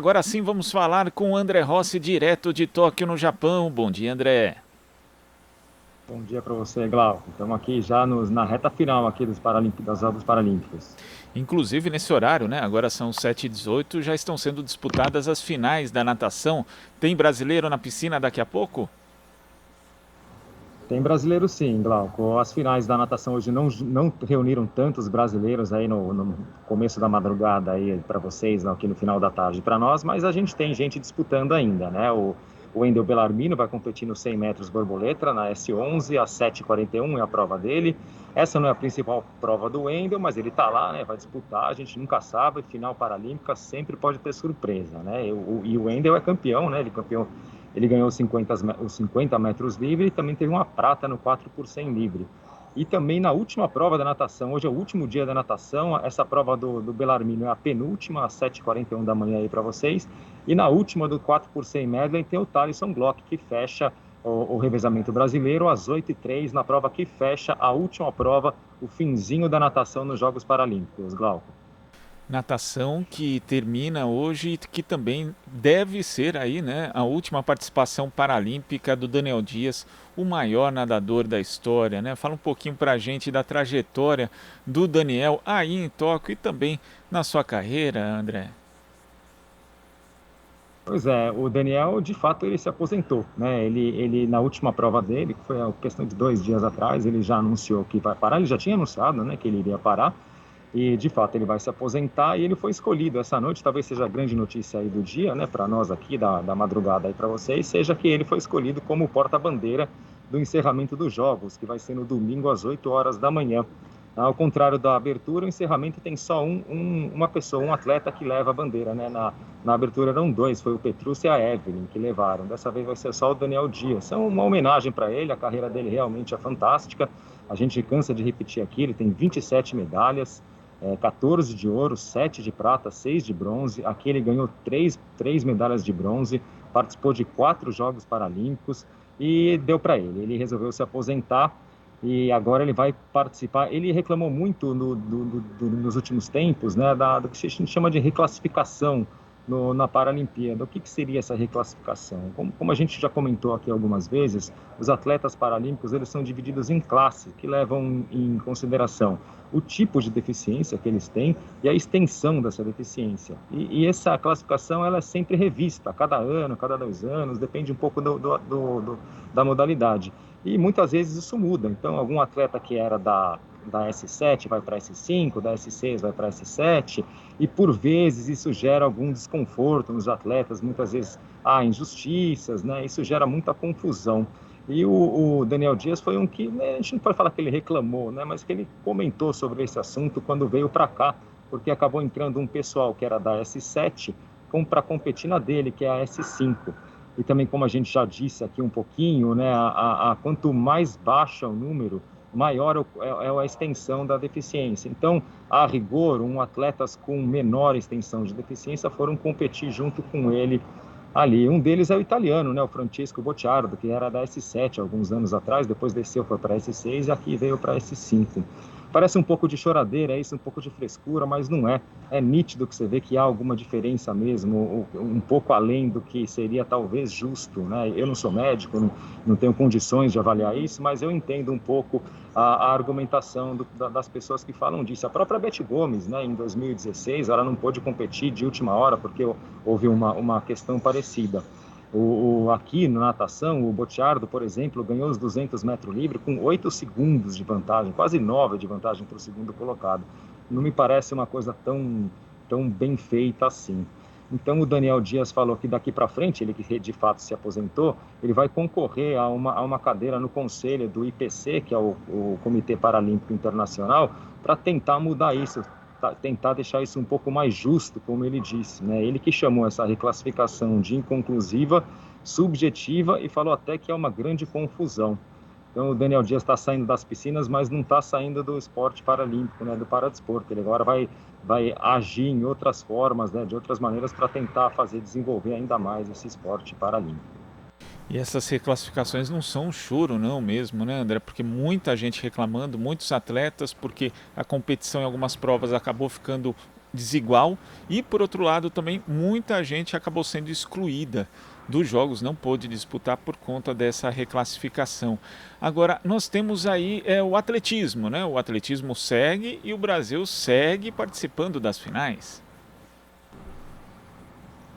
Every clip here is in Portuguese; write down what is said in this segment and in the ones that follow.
agora sim vamos falar com o André Rossi, direto de Tóquio, no Japão. Bom dia, André. Bom dia para você, Glauco. Estamos aqui já na reta final aqui dos Jogos Paralímpicos. Inclusive nesse horário, né? Agora são 7h18, já estão sendo disputadas as finais da natação. Tem brasileiro na piscina daqui a pouco? Tem brasileiro sim, Glauco. As finais da natação hoje não reuniram tantos brasileiros aí no começo da madrugada aí para vocês, aqui no final da tarde para nós, mas a gente tem gente disputando ainda, né? O Wendel Bellarmino vai competir nos 100 metros borboleta na S11, às 7h41 é a prova dele. Essa não é a principal prova do Wendel, mas ele está lá, né? Vai disputar, a gente nunca sabe, final paralímpica sempre pode ter surpresa, né? E o Wendel é campeão, né? Ele ganhou os 50 metros livre e também teve uma prata no 4 por 100 livre. E também na última prova da natação, hoje é o último dia da natação, essa prova do Bellarmino é a penúltima, às 7h41 da manhã aí para vocês. E na última do 4 por 100 medley tem o Thalisson Glock, que fecha o revezamento brasileiro às 8h03, na prova que fecha a última prova, o finzinho da natação nos Jogos Paralímpicos, Glauco. Natação que termina hoje e que também deve ser aí, né, a última participação paralímpica do Daniel Dias, o maior nadador da história, né? Fala um pouquinho pra gente da trajetória do Daniel aí em Tóquio e também na sua carreira, André. Pois é, o Daniel, de fato, ele se aposentou, né? Ele na última prova dele, que foi a questão de 2 dias atrás, ele já anunciou que vai parar, ele já tinha anunciado, né, que ele iria parar, e de fato ele vai se aposentar, e ele foi escolhido essa noite, talvez seja a grande notícia aí do dia, né, para nós aqui, da madrugada aí para vocês, seja que ele foi escolhido como porta-bandeira do encerramento dos Jogos, que vai ser no domingo às 8 horas da manhã. Ao contrário da abertura, o encerramento tem só uma pessoa, um atleta que leva a bandeira, né? Na abertura eram dois, foi o Petrúcio e a Evelyn que levaram. Dessa vez vai ser só o Daniel Dias. É uma homenagem para ele, a carreira dele realmente é fantástica. A gente cansa de repetir aqui, ele tem 27 medalhas, 14 de ouro, 7 de prata, 6 de bronze. Aqui ele ganhou três medalhas de bronze, participou de 4 Jogos Paralímpicos e deu para ele. Ele resolveu se aposentar e agora ele vai participar. Ele reclamou muito nos últimos tempos, né, do que a gente chama de reclassificação na Paralimpíada. O que seria essa reclassificação? Como a gente já comentou aqui algumas vezes, os atletas paralímpicos eles são divididos em classes que levam em consideração o tipo de deficiência que eles têm e a extensão dessa deficiência. E essa classificação ela é sempre revista, a cada ano, cada 2 anos, depende um pouco da modalidade. E muitas vezes isso muda. Então, algum atleta que era da S7 vai para S5, da S6 vai para S7, e por vezes isso gera algum desconforto nos atletas, muitas vezes há injustiças, né? Isso gera muita confusão. E o Daniel Dias foi um que, né, a gente não pode falar que ele reclamou, né, mas que ele comentou sobre esse assunto quando veio para cá, porque acabou entrando um pessoal que era da S7 para competir na dele, que é a S5. E também, como a gente já disse aqui um pouquinho, né, quanto mais baixa o número, maior é a extensão da deficiência. Então, a rigor, atletas com menor extensão de deficiência foram competir junto com ele ali. Um deles é o italiano, né, o Francesco Bocciardo, que era da S7 alguns anos atrás, depois desceu para a S6 e aqui veio para a S5. Parece um pouco de choradeira, é isso, um pouco de frescura, mas não é. É nítido que você vê que há alguma diferença mesmo, um pouco além do que seria talvez justo, né? Eu não sou médico, não tenho condições de avaliar isso, mas eu entendo um pouco a argumentação das pessoas que falam disso. A própria Beth Gomes, né, em 2016, ela não pôde competir de última hora porque houve uma questão parecida. Aqui na natação, o Bocciardo, por exemplo, ganhou os 200 metros livre com 8 segundos de vantagem, quase 9 de vantagem para o segundo colocado. Não me parece uma coisa tão bem feita assim. Então, o Daniel Dias falou que daqui para frente, ele que de fato se aposentou, ele vai concorrer a uma cadeira no conselho do IPC, que é o Comitê Paralímpico Internacional, para tentar mudar isso, tentar deixar isso um pouco mais justo, como ele disse, né? Ele que chamou essa reclassificação de inconclusiva, subjetiva e falou até que é uma grande confusão. Então, o Daniel Dias está saindo das piscinas, mas não está saindo do esporte paralímpico, né, do paradesporto. Ele agora vai agir em outras formas, né, de outras maneiras, para tentar desenvolver ainda mais esse esporte paralímpico. E essas reclassificações não são um choro, não mesmo, né, André? Porque muita gente reclamando, muitos atletas, porque a competição em algumas provas acabou ficando desigual e, por outro lado, também muita gente acabou sendo excluída dos jogos, não pôde disputar por conta dessa reclassificação. Agora, nós temos aí o atletismo, né? O atletismo segue e o Brasil segue participando das finais.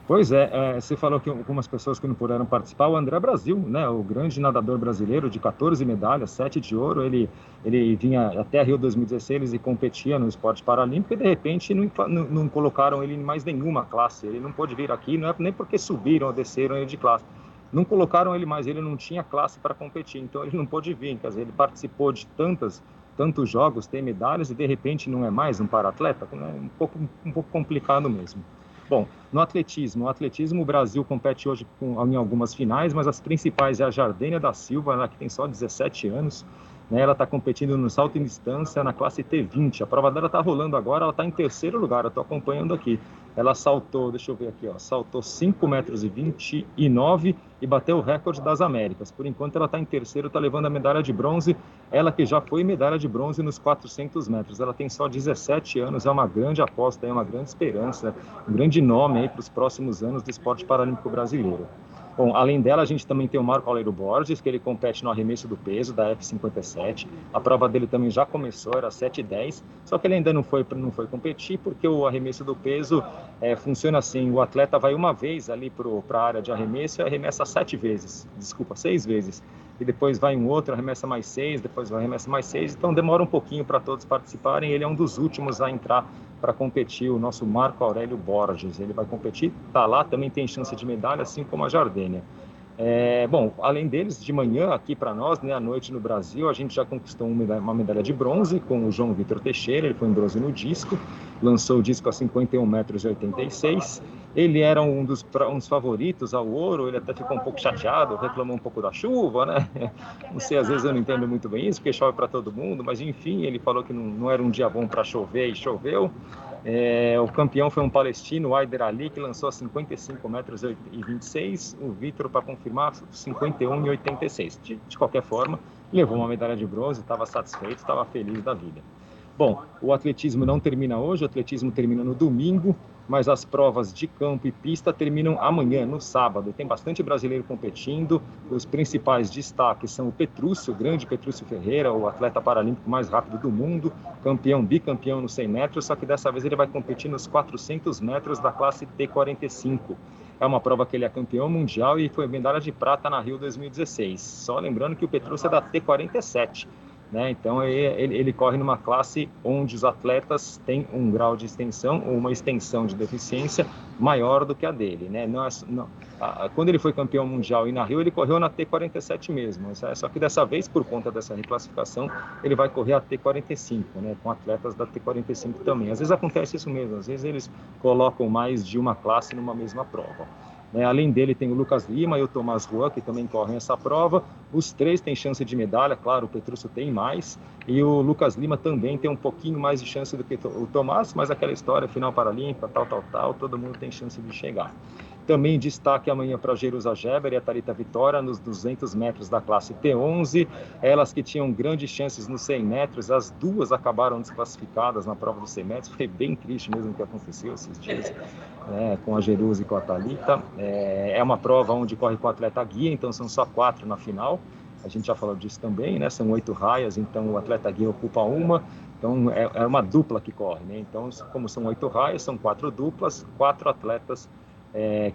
Pois é, você falou que algumas pessoas que não puderam participar, o André Brasil, né, o grande nadador brasileiro de 14 medalhas, 7 de ouro, ele vinha até Rio 2016 e competia no esporte paralímpico e de repente não colocaram ele em mais nenhuma classe, ele não pôde vir aqui, não é nem porque subiram ou desceram ele de classe, não colocaram ele mais, ele não tinha classe para competir, então ele não pôde vir, quer dizer, ele participou de tantos jogos, tem medalhas e de repente não é mais um para-atleta, né, um pouco complicado mesmo. Bom, no atletismo o Brasil compete hoje em algumas finais, mas as principais é a Jardênia da Silva, ela que tem só 17 anos, né? Ela está competindo no salto em distância na classe T20. A prova dela está rolando agora, ela está em terceiro lugar, eu estou acompanhando aqui. Ela saltou, deixa eu ver aqui, ó, saltou 5 metros e 29 e bateu o recorde das Américas. Por enquanto ela está em terceiro, está levando a medalha de bronze, ela que já foi medalha de bronze nos 400 metros. Ela tem só 17 anos, é uma grande aposta, é uma grande esperança, um grande nome aí para os próximos anos do esporte paralímpico brasileiro. Bom, além dela, a gente também tem o Marco Aurélio Borges, que ele compete no arremesso do peso da F57. A prova dele também já começou, era 7,10, só que ele ainda não foi competir, porque o arremesso do peso funciona assim, o atleta vai uma vez ali para a área de arremesso e arremessa 6 vezes. E depois vai um outro, arremessa mais 6, depois vai arremessa mais 6, então demora um pouquinho para todos participarem, ele é um dos últimos a entrar para competir, o nosso Marco Aurélio Borges. Ele vai competir, está lá, também tem chance de medalha, assim como a Jardênia. Bom, além deles, de manhã aqui para nós, né, à noite no Brasil, a gente já conquistou uma medalha de bronze com o João Vitor Teixeira, ele foi em bronze no disco, lançou o disco a 51 metros e 86. Ele era um dos favoritos ao ouro, ele até ficou um pouco chateado, reclamou um pouco da chuva, né? Não sei, às vezes eu não entendo muito bem isso, porque chove para todo mundo, mas enfim, ele falou que não era um dia bom para chover e choveu. O campeão foi um palestino, o Aider Ali, que lançou a 55 metros e 26, o Vitor, para confirmar, 51 e 86. De qualquer forma, levou uma medalha de bronze, estava satisfeito, estava feliz da vida. Bom, o atletismo não termina hoje, o atletismo termina no domingo, mas as provas de campo e pista terminam amanhã, no sábado. Tem bastante brasileiro competindo, os principais destaques são o Petrúcio, o grande Petrúcio Ferreira, o atleta paralímpico mais rápido do mundo, bicampeão nos 100 metros, só que dessa vez ele vai competir nos 400 metros da classe T45. É uma prova que ele é campeão mundial e foi medalha de prata na Rio 2016. Só lembrando que o Petrúcio é da T47. Né? Então ele corre numa classe onde os atletas têm um grau de extensão ou uma extensão de deficiência maior do que a dele, né? Quando ele foi campeão mundial e na Rio ele correu na T47 mesmo, só que dessa vez, por conta dessa reclassificação, ele vai correr a T45, né? Com atletas da T45 também. Às vezes acontece isso mesmo, às vezes eles colocam mais de uma classe numa mesma prova. Além dele tem o Lucas Lima e o Tomás Juan, que também correm essa prova. Os três têm chance de medalha, claro, o Petrúcio tem mais. E o Lucas Lima também tem um pouquinho mais de chance do que o Tomás, mas aquela história, final paralímpica, tal, todo mundo tem chance de chegar. Também destaque amanhã para a Jerusa Geber e a Thalita Vitória nos 200 metros da classe T11. Elas que tinham grandes chances nos 100 metros, as duas acabaram desclassificadas na prova dos 100 metros. Foi bem triste mesmo o que aconteceu esses dias, com a Jerusa e com a Thalita. É uma prova onde corre com o atleta guia, então são só 4 na final. A gente já falou disso também, né? São 8 raias, então o atleta guia ocupa uma. Então é uma dupla que corre, né? Então, como são 8 raias, são 4 duplas, 4 atletas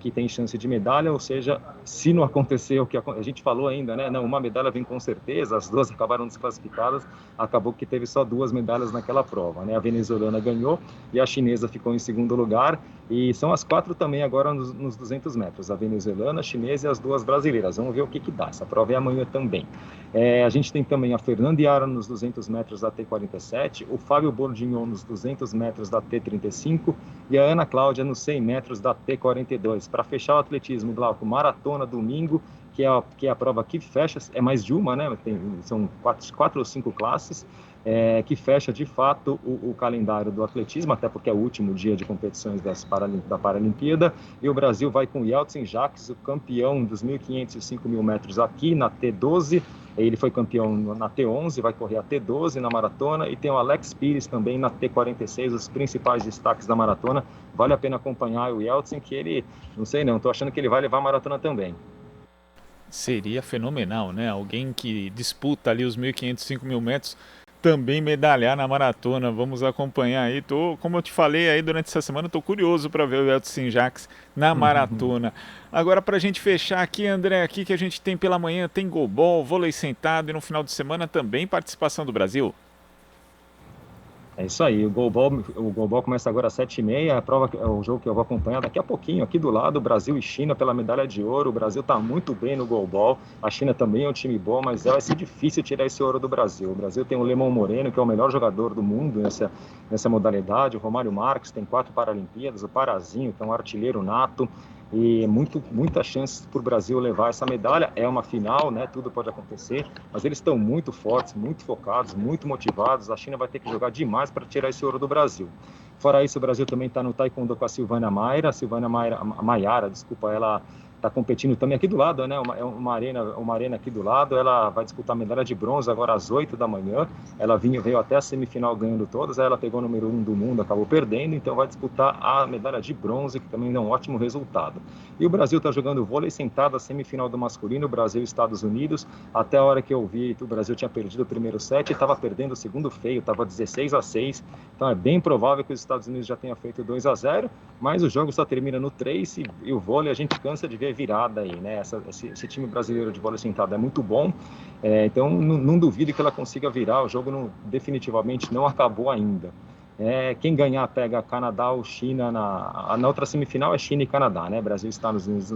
que tem chance de medalha, ou seja, se não acontecer o que a gente falou ainda, né? Não, uma medalha vem com certeza, as duas acabaram desclassificadas, acabou que teve só 2 medalhas naquela prova, né? A venezuelana ganhou e a chinesa ficou em segundo lugar, e são as 4 também agora nos 200 metros, a venezuelana, a chinesa e as 2 brasileiras. Vamos ver o que dá, essa prova é amanhã também. A gente tem também a Fernanda Yara nos 200 metros da T47, o Fábio Bordignon nos 200 metros da T35 e a Ana Cláudia nos 100 metros da T42. Para fechar o atletismo, Glauco, maratona domingo, que é a prova que fecha, é mais de uma, né? São 4 ou 5 classes. que fecha de fato o calendário do atletismo, até porque é o último dia de competições da Paralimpíada, e o Brasil vai com Yeltsin Jacques, o campeão dos 1.500 e 5.000 metros aqui na T12, ele foi campeão na T11, vai correr a T12 na maratona, e tem o Alex Pires também na T46, os principais destaques da maratona. Vale a pena acompanhar o Yeltsin, que ele, não sei não, estou achando que ele vai levar a maratona também. Seria fenomenal, né? Alguém que disputa ali os 1.500, 5.000 metros também medalhar na maratona. Vamos acompanhar aí. Como eu te falei aí durante essa semana, estou curioso para ver o Yeltsin Jacques na maratona. Agora, para a gente fechar aqui, André, aqui que a gente tem pela manhã, tem goalball, vôlei sentado e no final de semana também participação do Brasil. É isso aí, o goalball começa agora às 7h30, a prova, é o jogo que eu vou acompanhar daqui a pouquinho, aqui do lado, Brasil e China pela medalha de ouro. O Brasil está muito bem no goalball, a China também é um time bom, mas vai ser difícil tirar esse ouro do Brasil. O Brasil tem o Lemon Moreno, que é o melhor jogador do mundo nessa modalidade, o Romário Marques tem 4 Paralimpíadas, o Parazinho, que é um artilheiro nato, e muita chance para o Brasil levar essa medalha. É uma final, né? Tudo pode acontecer, mas eles estão muito fortes, muito focados, muito motivados. A China vai ter que jogar demais para tirar esse ouro do Brasil. Fora isso, o Brasil também está no taekwondo com a Silvana Maiara, desculpa, ela está competindo também aqui do lado, né? Uma arena aqui do lado. Ela vai disputar a medalha de bronze agora às 8 da manhã. Ela veio até a semifinal ganhando todas, aí ela pegou o número 1 do mundo, acabou perdendo, então vai disputar a medalha de bronze, que também é um ótimo resultado. E o Brasil está jogando vôlei sentado, a semifinal do masculino, Brasil e Estados Unidos. Até a hora que eu vi, o Brasil tinha perdido o primeiro set e estava perdendo o segundo feio, estava 16-6. Então é bem provável que os Estados Unidos já tenha feito 2-0, mas o jogo só termina no 3 e o vôlei a gente cansa de ver virada aí, né? Esse time brasileiro de vôlei sentado é muito bom, então não duvido que ela consiga virar. O jogo definitivamente não acabou ainda. Quem ganhar pega Canadá ou China na outra semifinal. É China e Canadá, né? Brasil e Estados Unidos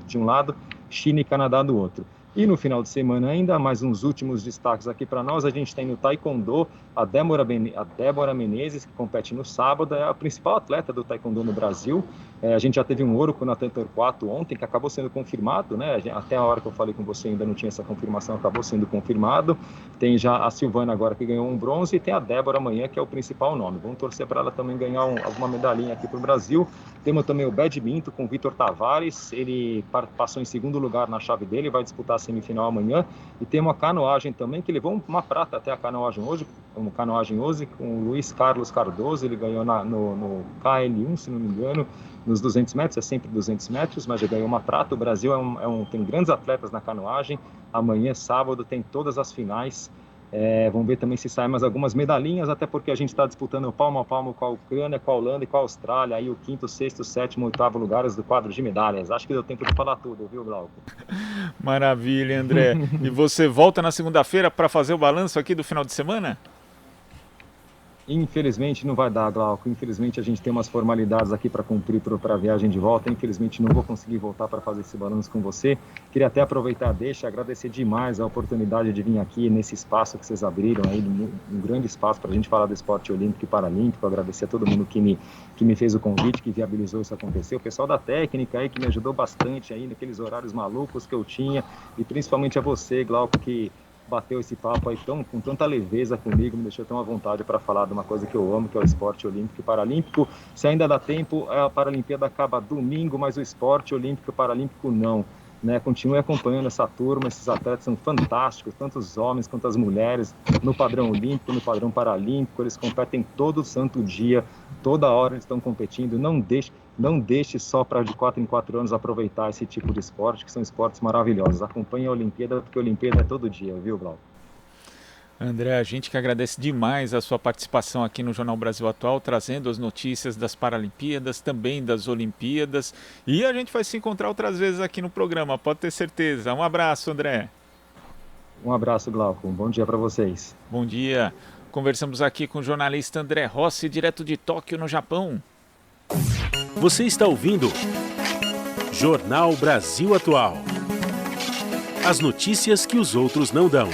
de um lado, China e Canadá do outro. E no final de semana ainda, mais uns últimos destaques aqui para nós, a gente tem no taekwondo a Débora Menezes, que compete no sábado, é a principal atleta do taekwondo no Brasil. A gente já teve um ouro com o Natan Torquato ontem, que acabou sendo confirmado, né? Até a hora que eu falei com você ainda não tinha essa confirmação, acabou sendo confirmado. Tem já a Silvana agora, que ganhou um bronze, e tem a Débora amanhã, que é o principal nome. Vamos torcer para ela também ganhar alguma medalhinha aqui para o Brasil. Temos também o badminton com o Vitor Tavares, ele passou em segundo lugar na chave dele, vai disputar a semifinal amanhã. E tem uma canoagem também, que levou uma prata até a canoagem hoje, com o Luiz Carlos Cardoso. Ele ganhou no KL1, se não me engano, nos 200 metros, é sempre 200 metros, mas já ganhou uma prata. O Brasil tem grandes atletas na canoagem. Amanhã, sábado, tem todas as finais. Vamos ver também se saem mais algumas medalhinhas, até porque a gente está disputando palmo a palmo com a Ucrânia, com a Holanda e com a Austrália, aí o 5º, 6º, 7º, 8º lugares do quadro de medalhas. Acho que deu tempo de falar tudo, viu, Glauco? Maravilha, André. E você volta na segunda-feira para fazer o balanço aqui do final de semana? Infelizmente não vai dar, Glauco. Infelizmente a gente tem umas formalidades aqui para cumprir para a viagem de volta. Infelizmente não vou conseguir voltar para fazer esse balanço com você. Queria até aproveitar agradecer demais a oportunidade de vir aqui nesse espaço que vocês abriram aí, um grande espaço para a gente falar do esporte olímpico e paralímpico. Agradecer a todo mundo que me fez o convite, que viabilizou isso acontecer. O pessoal da técnica aí que me ajudou bastante aí naqueles horários malucos que eu tinha, e principalmente a você, Glauco, que bateu esse papo aí com tanta leveza comigo, me deixou tão à vontade para falar de uma coisa que eu amo, que é o esporte olímpico e paralímpico. Se ainda dá tempo, a Paralimpíada acaba domingo, mas o esporte olímpico e paralímpico não, né? Continue acompanhando essa turma, esses atletas são fantásticos, tanto os homens quanto as mulheres, no padrão olímpico, no padrão paralímpico. Eles competem todo santo dia, toda hora eles estão competindo. Não deixe só para de 4 em 4 anos aproveitar esse tipo de esporte, que são esportes maravilhosos. Acompanhe a Olimpíada, porque a Olimpíada é todo dia, viu, Glauco? André, a gente que agradece demais a sua participação aqui no Jornal Brasil Atual, trazendo as notícias das Paralimpíadas, também das Olimpíadas. E a gente vai se encontrar outras vezes aqui no programa, pode ter certeza. Um abraço, André. Um abraço, Glauco. Um bom dia para vocês. Bom dia. Conversamos aqui com o jornalista André Rossi, direto de Tóquio, no Japão. Você está ouvindo Jornal Brasil Atual. As notícias que os outros não dão.